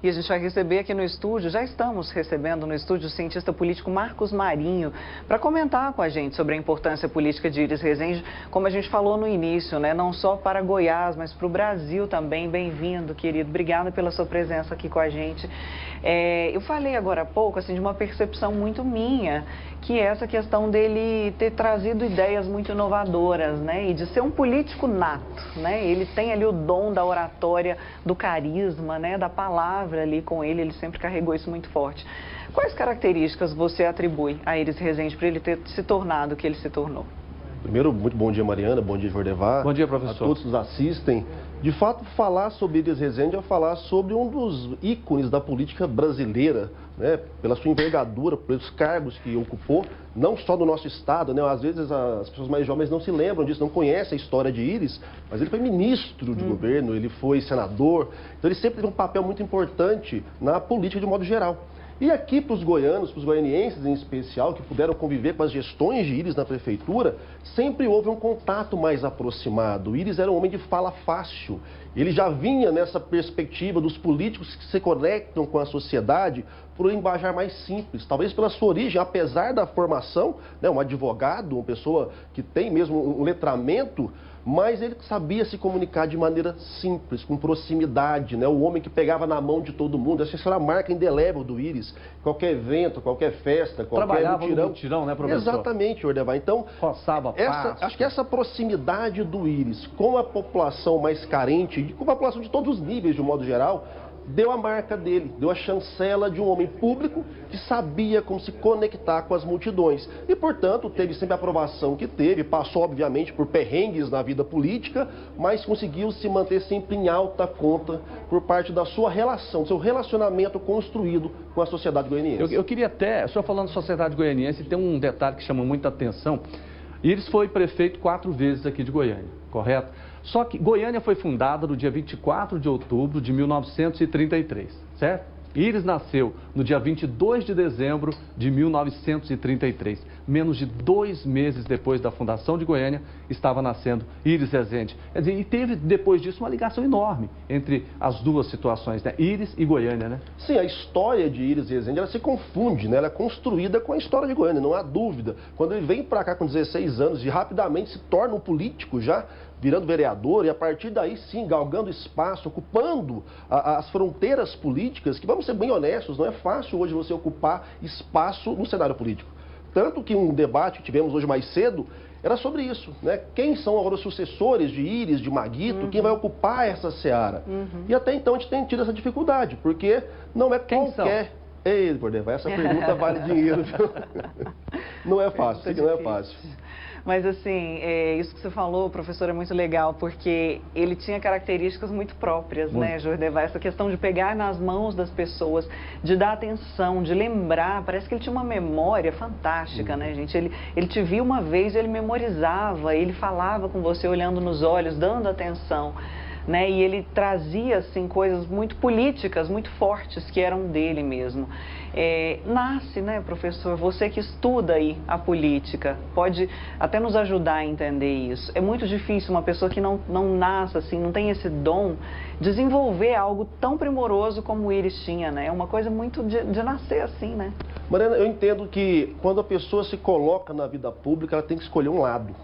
E a gente vai receber aqui no estúdio, já estamos recebendo no estúdio o cientista político Marcos Marinho, para comentar com a gente sobre a importância política de Iris Rezende, como a gente falou no início, né? Não só para Goiás, mas para o Brasil também. Bem-vindo, querido. Obrigada pela sua presença aqui com a gente. Eu falei agora há pouco, assim, de uma percepção muito minha, que é essa questão dele ter trazido ideias muito inovadoras, né? E de ser um político nato, né? Ele tem ali o dom da oratória, do carisma, né? Da palavra ali com ele sempre carregou isso muito forte. Quais características você atribui a Iris Rezende para ele ter se tornado o que ele se tornou? Primeiro, muito bom dia, Mariana, bom dia, Jordevar. Bom dia, professor. A todos que nos assistem. De fato, falar sobre Iris Rezende é falar sobre um dos ícones da política brasileira, né? Pela sua envergadura, pelos cargos que ocupou, não só do nosso estado, né? Às vezes as pessoas mais jovens não se lembram disso, não conhecem a história de Iris, mas ele foi ministro de governo, ele foi senador, então ele sempre teve um papel muito importante na política de modo geral. E aqui para os goianos, para os goianienses em especial, que puderam conviver com as gestões de Iris na prefeitura, sempre houve um contato mais aproximado. Iris era um homem de fala fácil. Ele já vinha nessa perspectiva dos políticos que se conectam com a sociedade por um linguajar mais simples. Talvez pela sua origem, apesar da formação, né, um advogado, uma pessoa que tem mesmo um letramento, mas ele sabia se comunicar de maneira simples, com proximidade, né? O homem que pegava na mão de todo mundo. Essa era a marca indelével do Iris. Qualquer evento, qualquer festa, qualquer trabalhava no mutirão, né, professor? Exatamente, Jordevar. Então, roçava acho que essa proximidade do Iris com a população mais carente, com a população de todos os níveis, de um modo geral, deu a marca dele, deu a chancela de um homem público que sabia como se conectar com as multidões. E, portanto, teve sempre a aprovação que teve, passou, obviamente, por perrengues na vida política, mas conseguiu se manter sempre em alta conta por parte da sua relação, seu relacionamento construído com a sociedade goianiense. Eu queria até, só falando de sociedade goianiense, tem um detalhe que chama muita atenção. Iris foi prefeito 4 vezes aqui de Goiânia, correto? Só que Goiânia foi fundada no dia 24 de outubro de 1933, certo? Iris nasceu no dia 22 de dezembro de 1933. Menos de 2 meses depois da fundação de Goiânia, estava nascendo Iris Rezende. Quer dizer, e teve depois disso uma ligação enorme entre as duas situações, né? Iris e Goiânia, né? Sim, a história de Iris Rezende, ela se confunde, né? Ela é construída com a história de Goiânia, não há dúvida. Quando ele vem para cá com 16 anos e rapidamente se torna um político já, virando vereador, e a partir daí sim, galgando espaço, ocupando as fronteiras políticas, que vamos ser bem honestos, não é fácil hoje você ocupar espaço no cenário político. Tanto que um debate que tivemos hoje mais cedo era sobre isso, né? Quem são agora os sucessores de Iris, de Maguito, quem vai ocupar essa seara? E até então a gente tem tido essa dificuldade, porque não é qualquer... Ei, Jordevar, essa pergunta vale dinheiro, viu? Não é fácil, sei que não é fácil. Mas assim, isso que você falou, professor, é muito legal, porque ele tinha características muito próprias, né, Jordevar? Essa questão de pegar nas mãos das pessoas, de dar atenção, de lembrar, parece que ele tinha uma memória fantástica, né, gente? Ele te viu uma vez, ele memorizava, ele falava com você olhando nos olhos, dando atenção, né? E ele trazia, assim, coisas muito políticas, muito fortes, que eram dele mesmo. Nasce, né, professor, você que estuda aí a política, pode até nos ajudar a entender isso. É muito difícil uma pessoa que não nasce assim, não tem esse dom, desenvolver algo tão primoroso como o Iris tinha, né? É uma coisa muito de nascer assim, né? Mariana, eu entendo que quando a pessoa se coloca na vida pública, ela tem que escolher um lado.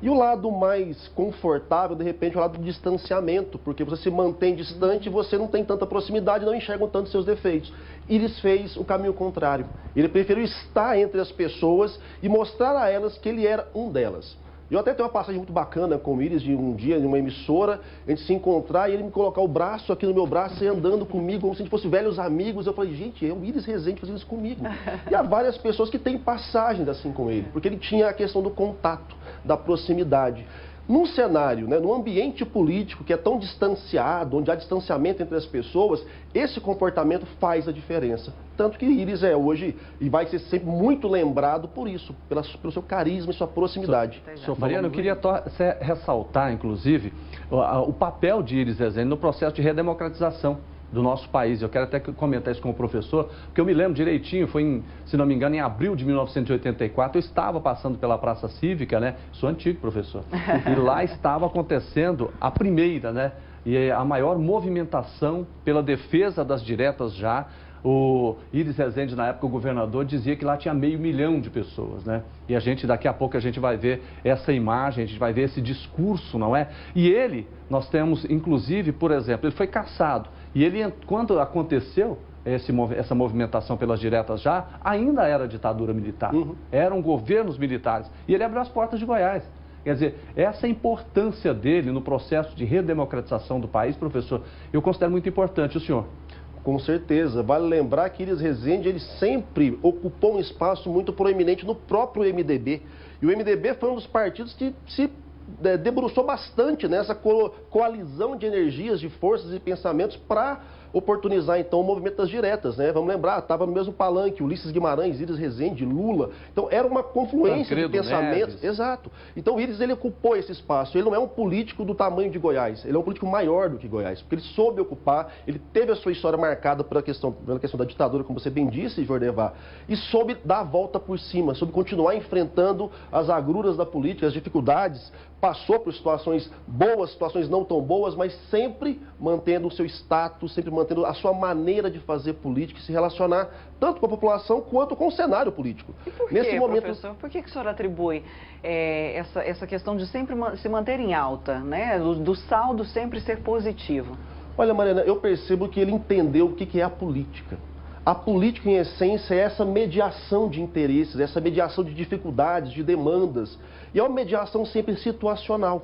E o lado mais confortável, de repente, é o lado do distanciamento, porque você se mantém distante, você não tem tanta proximidade, não enxerga tanto seus defeitos. Iris fez o caminho contrário. Ele preferiu estar entre as pessoas e mostrar a elas que ele era um delas. Eu até tenho uma passagem muito bacana com o Iris, de um dia, em uma emissora, a gente se encontrar e ele me colocar o braço aqui no meu braço e andando comigo, como se a gente fosse velhos amigos. Eu falei, gente, é o Iris Rezende fazendo isso comigo. E há várias pessoas que têm passagens assim com ele, porque ele tinha a questão do contato, da proximidade. Num cenário, né, num ambiente político que é tão distanciado, onde há distanciamento entre as pessoas, esse comportamento faz a diferença. Tanto que Iris é hoje e vai ser sempre muito lembrado por isso, pelo seu carisma e sua proximidade. Mariana, eu queria ressaltar, inclusive, o papel de Iris Rezende no processo de redemocratização do nosso país. Eu quero até comentar isso com o professor, porque eu me lembro direitinho, foi, se não me engano, em abril de 1984, eu estava passando pela Praça Cívica, né? Sou antigo, professor. E lá estava acontecendo a primeira, né? e a maior movimentação pela defesa das diretas já. O Iris Rezende, na época, o governador, dizia que lá tinha 500 mil de pessoas, né? E a gente, daqui a pouco, a gente vai ver essa imagem, a gente vai ver esse discurso, não é? E ele, nós temos, inclusive, por exemplo, ele foi cassado. E ele, quando aconteceu essa movimentação pelas diretas já, ainda era ditadura militar. Eram governos militares. E ele abriu as portas de Goiás. Quer dizer, essa importância dele no processo de redemocratização do país, professor, eu considero muito importante. O senhor? Com certeza. Vale lembrar que Iris Rezende, ele sempre ocupou um espaço muito proeminente no próprio MDB. E o MDB foi um dos partidos que se debruçou bastante nessa coalizão de energias, de forças e pensamentos para oportunizar, então, o movimento das diretas, né? Vamos lembrar, estava no mesmo palanque, Ulisses Guimarães, Iris Rezende, Lula. Então, era uma confluência de pensamentos. Neves. Exato. Então, o Iris, ele ocupou esse espaço. Ele não é um político do tamanho de Goiás. Ele é um político maior do que Goiás, porque ele soube ocupar, ele teve a sua história marcada pela questão da ditadura, como você bem disse, Jordevar, e soube dar a volta por cima, soube continuar enfrentando as agruras da política, as dificuldades, passou por situações boas, situações não tão boas, mas sempre mantendo o seu status, sempre mantendo a sua maneira de fazer política e se relacionar tanto com a população quanto com o cenário político. E por que, professor? Por que o senhor atribui essa questão de sempre se manter em alta, né? Do saldo sempre ser positivo? Olha, Mariana, eu percebo que ele entendeu o que é a política. A política, em essência, é essa mediação de interesses, essa mediação de dificuldades, de demandas. E é uma mediação sempre situacional.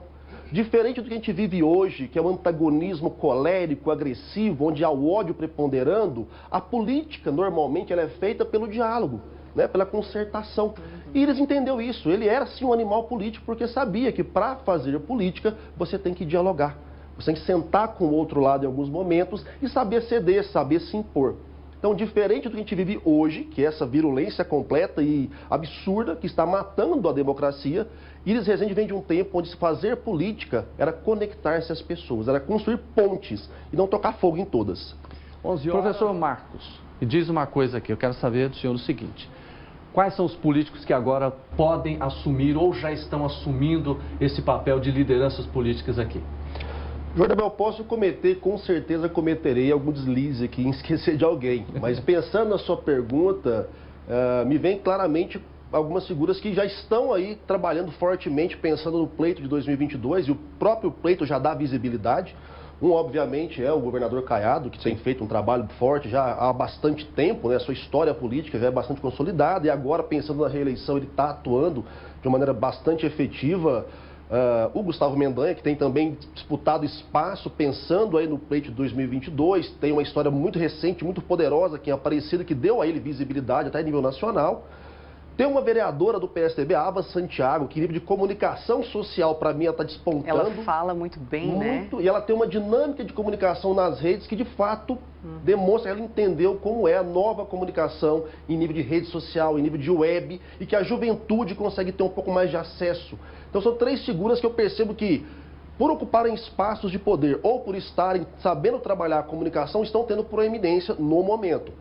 Diferente do que a gente vive hoje, que é um antagonismo colérico, agressivo, onde há o ódio preponderando, a política, normalmente, ela é feita pelo diálogo, né, pela concertação. E Iris entendeu isso. Ele era, sim, um animal político, porque sabia que, para fazer política, você tem que dialogar. Você tem que sentar com o outro lado em alguns momentos e saber ceder, saber se impor. Então, diferente do que a gente vive hoje, que é essa virulência completa e absurda que está matando a democracia, Iris Rezende vem de um tempo onde se fazer política era conectar-se às pessoas, era construir pontes e não tocar fogo em todas. Professor Marcos, me diz uma coisa aqui, eu quero saber do senhor o seguinte: quais são os políticos que agora podem assumir ou já estão assumindo esse papel de lideranças políticas aqui? Jordabel, posso cometer, com certeza cometerei algum deslize aqui em esquecer de alguém, mas pensando na sua pergunta, me vem claramente algumas figuras que já estão aí trabalhando fortemente, pensando no pleito de 2022, e o próprio pleito já dá visibilidade. Um, obviamente, é o governador Caiado, que tem feito um trabalho forte já há bastante tempo, né? A sua história política já é bastante consolidada, e agora, pensando na reeleição, ele está atuando de uma maneira bastante efetiva. O Gustavo Mendanha, que tem também disputado espaço, pensando aí no pleito de 2022, tem uma história muito recente, muito poderosa, que é Aparecida, que deu a ele visibilidade até a nível nacional. Tem uma vereadora do PSDB, a Ava Santiago, que nível de comunicação social, para mim, ela está despontando. Ela fala muito bem, né? E ela tem uma dinâmica de comunicação nas redes que, de fato, demonstra que ela entendeu como é a nova comunicação em nível de rede social, em nível de web, e que a juventude consegue ter um pouco mais de acesso. Então, são três figuras que eu percebo que, por ocuparem espaços de poder ou por estarem sabendo trabalhar a comunicação, estão tendo proeminência no momento.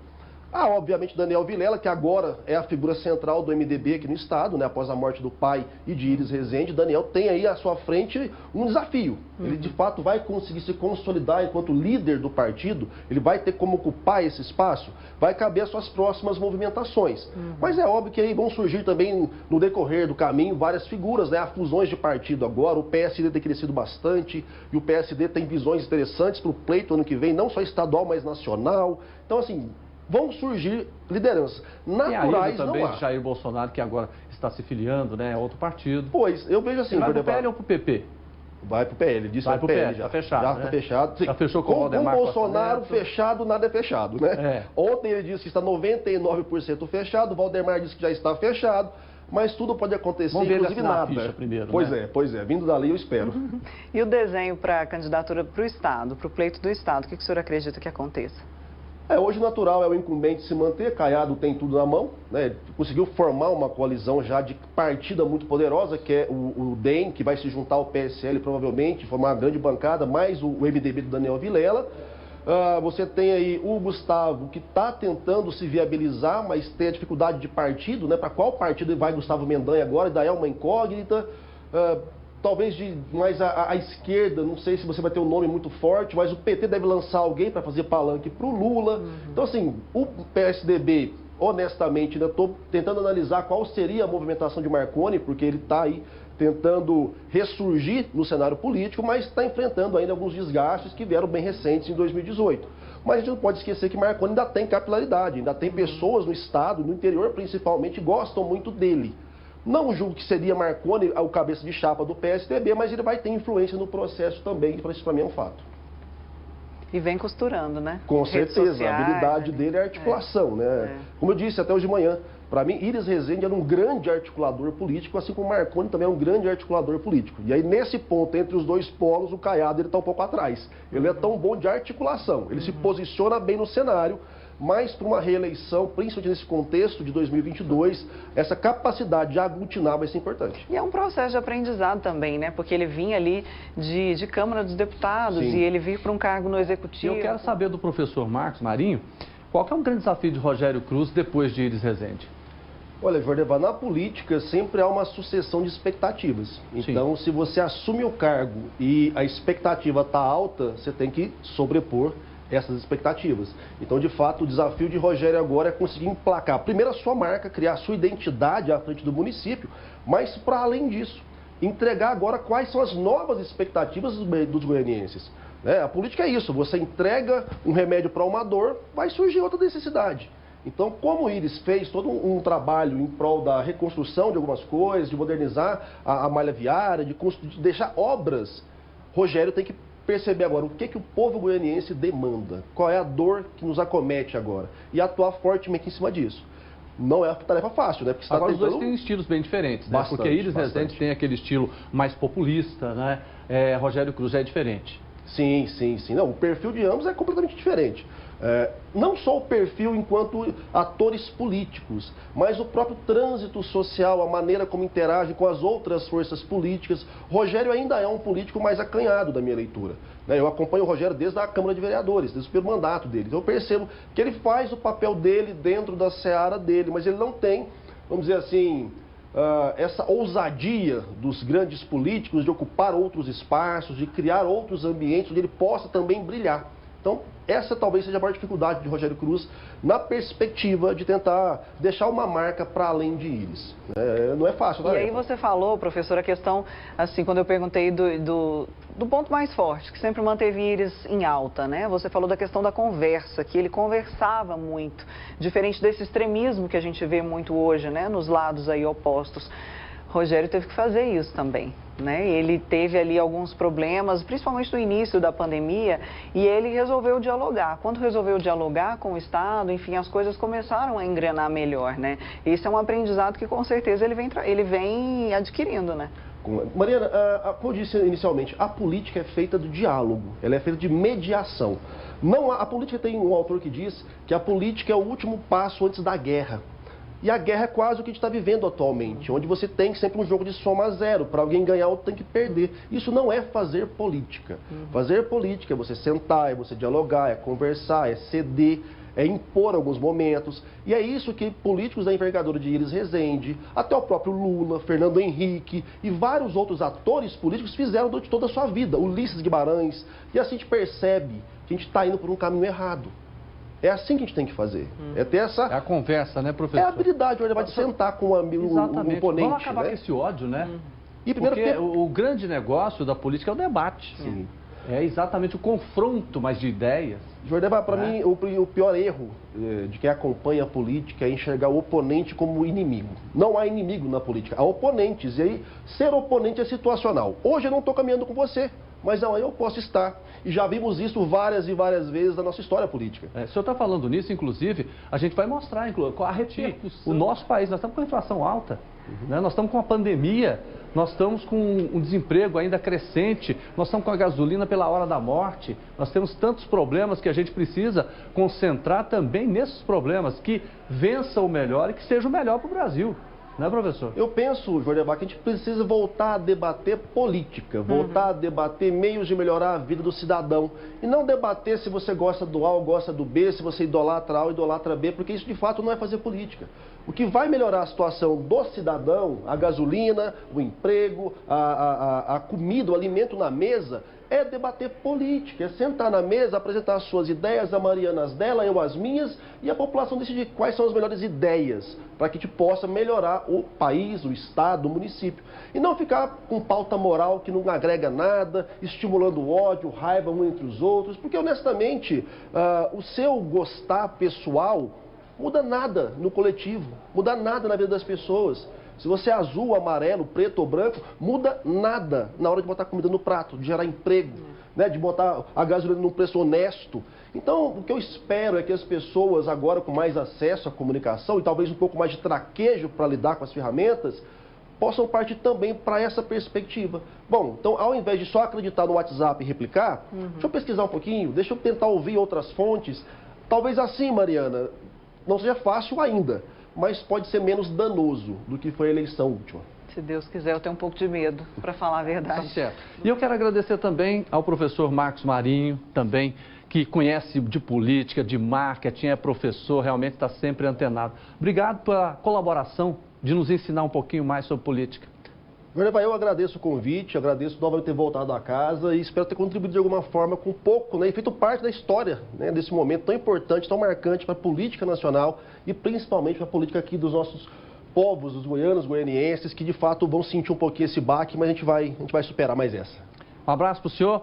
Obviamente, Daniel Vilela, que agora é a figura central do MDB aqui no estado, né, após a morte do pai e de Iris Rezende. Daniel tem aí à sua frente um desafio. Ele, de fato, vai conseguir se consolidar enquanto líder do partido, ele vai ter como ocupar esse espaço, vai caber às suas próximas movimentações. Mas é óbvio que aí vão surgir também, no decorrer do caminho, várias figuras, né, há fusões de partido agora, o PSD tem crescido bastante, e o PSD tem visões interessantes para o pleito ano que vem, não só estadual, mas nacional. Então, assim, vão surgir lideranças naturais, também não há. Jair Bolsonaro, que agora está se filiando, né, a outro partido. Pois, eu vejo assim... Vai pro PL ou pro PP? Vai pro PL, disse vai pro PL, já. Tá fechado, já né? está fechado. Sim. Já fechou com o Valdemar. Com o Bolsonaro fechado, nada é fechado, né? Ontem ele disse que está 99% fechado, o Valdemar disse que já está fechado, mas tudo pode acontecer, inclusive nada. A ficha primeiro, Pois é, vindo dali eu espero. E o desenho para a candidatura para o Estado, para o pleito do Estado, o que o senhor acredita que aconteça? Hoje o natural é o incumbente se manter, Caiado tem tudo na mão, né? Conseguiu formar uma coalizão já de partida muito poderosa, que é o DEM, que vai se juntar ao PSL provavelmente, formar uma grande bancada, mais o MDB do Daniel Vilela. Você tem aí o Gustavo, que está tentando se viabilizar, mas tem a dificuldade de partido, né? Para qual partido vai Gustavo Mendanha agora? Daí é uma incógnita. talvez mais à esquerda, não sei se você vai ter um nome muito forte, mas o PT deve lançar alguém para fazer palanque para o Lula. Então, assim, o PSDB, honestamente, ainda estou tentando analisar qual seria a movimentação de Marconi, porque ele está aí tentando ressurgir no cenário político, mas está enfrentando ainda alguns desgastes que vieram bem recentes em 2018. Mas a gente não pode esquecer que Marconi ainda tem capilaridade, ainda tem pessoas no Estado, no interior principalmente, que gostam muito dele. Não julgo que seria Marconi o cabeça de chapa do PSDB, mas ele vai ter influência no processo também, isso para mim é um fato. E vem costurando, né? Com certeza, a habilidade dele é a articulação, né? Como eu disse até hoje de manhã, para mim, Iris Rezende era um grande articulador político, assim como Marconi também é um grande articulador político. E aí, nesse ponto, entre os dois polos, o Caiado está um pouco atrás. Ele é tão bom de articulação, ele se posiciona bem no cenário, mas para uma reeleição, principalmente nesse contexto de 2022, essa capacidade de aglutinar vai ser importante. E é um processo de aprendizado também, né? Porque ele vinha ali de Câmara dos Deputados. Sim. E ele vir para um cargo no Executivo. Eu quero saber do professor Marcos Marinho, qual que é um grande desafio de Rogério Cruz depois de Iris Rezende? Olha, Jordevar, na política sempre há uma sucessão de expectativas. Então, se você assume o cargo e a expectativa está alta, você tem que sobrepor essas expectativas. Então, de fato, o desafio de Rogério agora é conseguir emplacar, primeiro, a sua marca, criar a sua identidade à frente do município, mas, para além disso, entregar agora quais são as novas expectativas dos goianienses. A política é isso, você entrega um remédio para uma dor, vai surgir outra necessidade. Então, como o Iris fez todo um trabalho em prol da reconstrução de algumas coisas, de modernizar a malha viária, de deixar obras, Rogério tem que perceber agora o que o povo goianiense demanda, qual é a dor que nos acomete agora, e atuar fortemente em cima disso. Não é tarefa fácil, né? Porque agora os dois têm estilos bem diferentes, né? Porque Iris Rezende tem aquele estilo mais populista, né? Rogério Cruz é diferente. Sim. Não, o perfil de ambos é completamente diferente. Não só o perfil enquanto atores políticos, mas o próprio trânsito social, a maneira como interage com as outras forças políticas. Rogério ainda é um político mais acanhado da minha leitura. Eu acompanho o Rogério desde a Câmara de Vereadores, desde o primeiro mandato dele. Então eu percebo que ele faz o papel dele dentro da seara dele, mas ele não tem, vamos dizer assim, essa ousadia dos grandes políticos de ocupar outros espaços, de criar outros ambientes onde ele possa também brilhar. Então, essa talvez seja a maior dificuldade de Rogério Cruz na perspectiva de tentar deixar uma marca para além de Iris. Não é fácil, E aí você falou, professor, a questão, assim, quando eu perguntei do ponto mais forte, que sempre manteve Iris em alta, né? Você falou da questão da conversa, que ele conversava muito, diferente desse extremismo que a gente vê muito hoje, né? Nos lados aí opostos. Rogério teve que fazer isso também, né? Ele teve ali alguns problemas, principalmente no início da pandemia, e ele resolveu dialogar. Quando resolveu dialogar com o Estado, enfim, as coisas começaram a engrenar melhor, né? Esse é um aprendizado que com certeza ele vem adquirindo, né? Mariana, como eu disse inicialmente, a política é feita do diálogo, ela é feita de mediação. A política tem um autor que diz que a política é o último passo antes da guerra. E a guerra é quase o que a gente está vivendo atualmente, onde você tem sempre um jogo de soma zero. Para alguém ganhar, outro tem que perder. Isso não é fazer política. Fazer política é você sentar, é você dialogar, é conversar, é ceder, é impor alguns momentos. E é isso que políticos da envergadura de Iris Rezende, até o próprio Lula, Fernando Henrique e vários outros atores políticos fizeram durante toda a sua vida. Ulisses Guimarães. E assim a gente percebe que a gente está indo por um caminho errado. É assim que a gente tem que fazer. É ter essa... É a conversa, né, professor? É a habilidade, onde vai sentar com um oponente. Vamos acabar com esse ódio, né? E porque o grande negócio da política é o debate. Sim. É exatamente o confronto, mas de ideias. Jordevar, para mim, o pior erro de quem acompanha a política é enxergar o oponente como inimigo. Não há inimigo na política, há oponentes. E aí, ser oponente é situacional. Hoje eu não estou caminhando com você, mas amanhã eu posso estar. E já vimos isso várias e várias vezes na nossa história política. O senhor está falando nisso, inclusive, a gente vai mostrar a repercussão. O nosso país, nós estamos com a inflação alta, né? Nós estamos com a pandemia, nós estamos com um desemprego ainda crescente, nós estamos com a gasolina pela hora da morte, nós temos tantos problemas que a gente precisa concentrar também nesses problemas, que vença o melhor e que seja o melhor para o Brasil. Não é, professor? Eu penso, Jordevar, que a gente precisa voltar a debater política, voltar a debater meios de melhorar a vida do cidadão. E não debater se você gosta do A ou gosta do B, se você idolatra A ou idolatra B, porque isso de fato não é fazer política. O que vai melhorar a situação do cidadão, a gasolina, o emprego, a comida, o alimento na mesa, é debater política, é sentar na mesa, apresentar as suas ideias, a Mariana as dela, eu as minhas, e a população decidir quais são as melhores ideias para que a gente possa melhorar o país, o estado, o município. E não ficar com pauta moral que não agrega nada, estimulando ódio, raiva um entre os outros, porque honestamente, o seu gostar pessoal muda nada no coletivo, muda nada na vida das pessoas. Se você é azul, amarelo, preto ou branco, muda nada na hora de botar comida no prato, de gerar emprego, né, de botar a gasolina num preço honesto. Então, o que eu espero é que as pessoas agora com mais acesso à comunicação e talvez um pouco mais de traquejo para lidar com as ferramentas, possam partir também para essa perspectiva. Bom, então ao invés de só acreditar no WhatsApp e replicar, deixa eu pesquisar um pouquinho, deixa eu tentar ouvir outras fontes. Talvez assim, Mariana, não seja fácil ainda, mas pode ser menos danoso do que foi a eleição última. Se Deus quiser, eu tenho um pouco de medo, para falar a verdade. Tá certo. E eu quero agradecer também ao professor Marcos Marinho, também, que conhece de política, de marketing, é professor, realmente está sempre antenado. Obrigado pela colaboração de nos ensinar um pouquinho mais sobre política. Eu agradeço o convite, agradeço novamente ter voltado a casa e espero ter contribuído de alguma forma com um pouco, né, e feito parte da história, né, desse momento tão importante, tão marcante para a política nacional e principalmente para a política aqui dos nossos povos, os goianos, goianienses, que de fato vão sentir um pouquinho esse baque, mas a gente vai superar mais essa. Um abraço para o senhor.